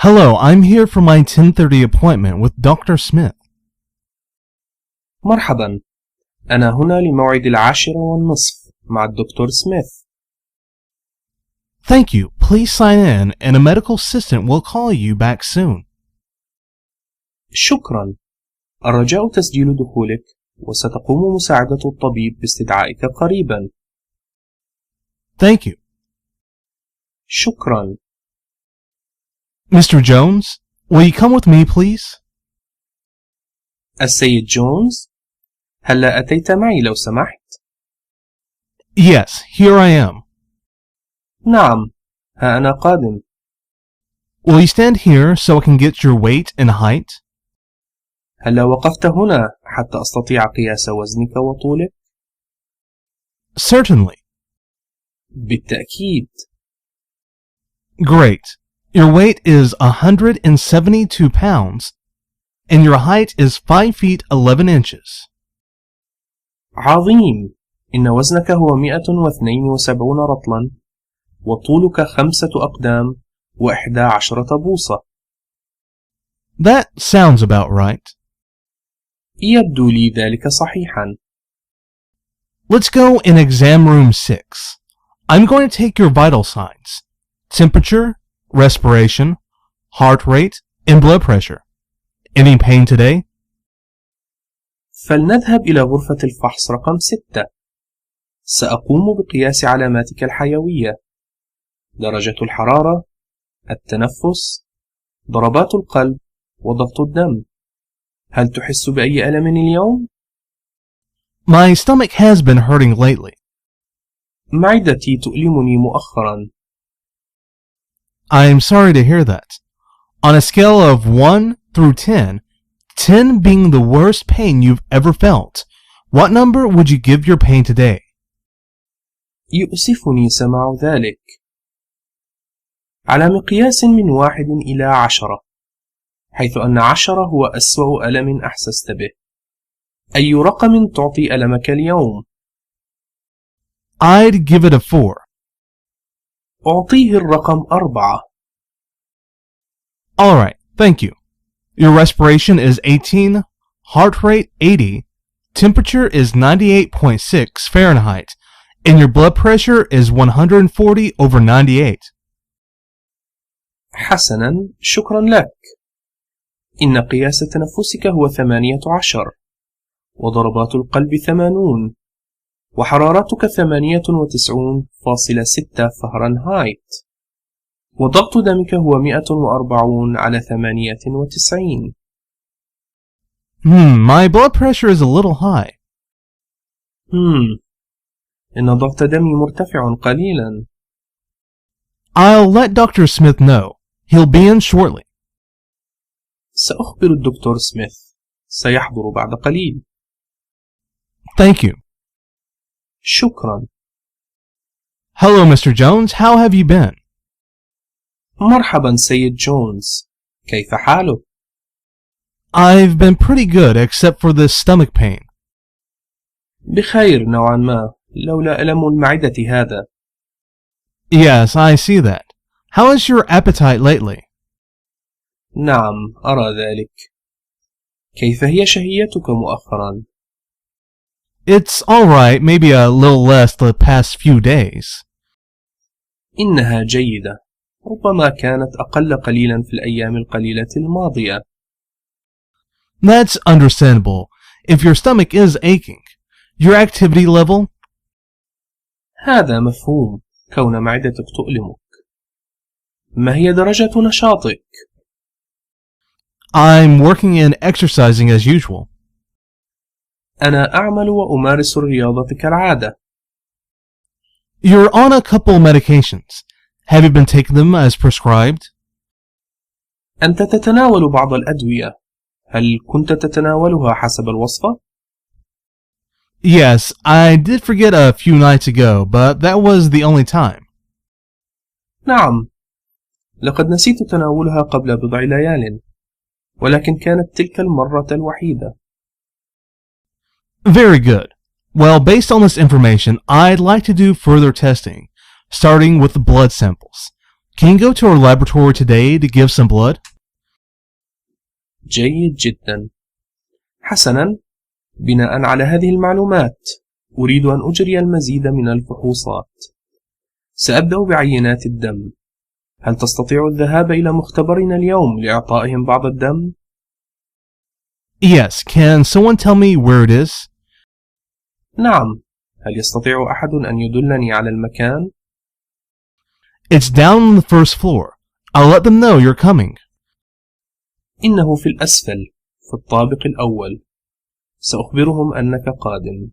Hello, I'm here for my 10:30 appointment with Dr. Smith. مرحبا، أنا هنا لموعد 10:30 مع الدكتور سميث. Thank you. Please sign in and a medical assistant will call you back soon. شكرا. الرجاء تسجيل دخولك وستقوم مساعدة الطبيب باستدعائك قريبا. Thank you. شكرا. Mr. Jones, will you come with me, please? السيد جونز، هلا أتيت معي لو سمحت؟ Yes, here I am. نعم، ها أنا قادم. Will you stand here so I can get your weight and height? هلا وقفت هنا حتى أستطيع قياس وزنك وطولك؟ Certainly. بالتأكيد. Great. Your weight is 172 pounds and your height is 5 feet 11 inches. عظيم. إن وزنك هو 172 رطلا وطولك 5 أقدام و11 بوصة. That sounds about right. يبدو لي ذلك صحيحا. Let's go in exam room 6. I'm going to take your vital signs: temperature, respiration, heart rate, and blood pressure. Any pain today? فلنذهب إلى غرفة الفحص رقم 6. سأقوم بقياس علاماتك الحيوية: درجة الحرارة، التنفس، ضربات القلب، وضغط الدم. هل تحس بأي ألم اليوم؟ My stomach has been hurting lately. معدتي تؤلمني مؤخرا. I'm sorry to hear that. On a scale of 1 through 10, 10 being the worst pain you've ever felt, what number would you give your pain today? يؤسفني سماع ذلك. على مقياس من 1 إلى 10، حيث أن 10 هو أسوأ ألم أحسست به. أي رقم تعطي ألمك اليوم؟ I'd give it a 4. أعطيه الرقم 4. Alright, thank you. Your respiration is 18, heart rate 80, temperature is 98.6 Fahrenheit, and your blood pressure is 140 over 98. حسنا، شكرا لك. إن قياس تنفسك هو 18، وضربات القلب 80، وحرارتك 98.6 فهرنهايت، وضغط دمك هو 140 على 98. My blood pressure is a little high. إن ضغط دمي مرتفع قليلا. I'll let Dr. Smith know. He'll be in shortly. سأخبر الدكتور سميث. سيحضر بعد قليل. Thank you. شكرا. Hello, Mr. Jones. How have you been? مرحبا سيد جونز. كيف حالك؟ I've been pretty good except for this stomach pain. بخير نوعا ما، لولا ألم المعدة هذا. Yes, I see that. How is your appetite lately? نعم، أرى ذلك. كيف هي شهيتك مؤخرا؟ It's alright, maybe a little less the past few days. إنها جيدة. ربما كانت أقل قليلا في الأيام القليلة الماضية. That's understandable. If your stomach is aching, your activity level? هذا مفهوم، كون معدتك تؤلمك. ما هي درجة نشاطك؟ I'm working and exercising as usual. أنا أعمل وأمارس الرياضة كالعادة. You're on a couple medications. Have you been taking them as prescribed? أنت تتناول بعض الأدوية. هل كنت تتناولها حسب الوصفة؟ Yes, I did forget a few nights ago, but that was the only time. نعم، لقد نسيت تناولها قبل بضع ليال، ولكن كانت تلك المرة الوحيدة. Very good. Well, based on this information, I'd like to do further testing, starting with the blood samples. Can you go to our laboratory today to give some blood? جيد جدا. حسنا، بناء على هذه المعلومات أريد أن أجري المزيد من الفحوصات. سأبدأ بعينات الدم. هل تستطيع الذهاب إلى مختبرنا اليوم لإعطائهم بعض الدم؟ Yes, can someone tell me where it is? نعم. هل يستطيع أحد أن يدلني على المكان؟ It's down on the first floor. I'll let them know you're coming. إنه في الأسفل، في الطابق الأول. سأخبرهم أنك قادم.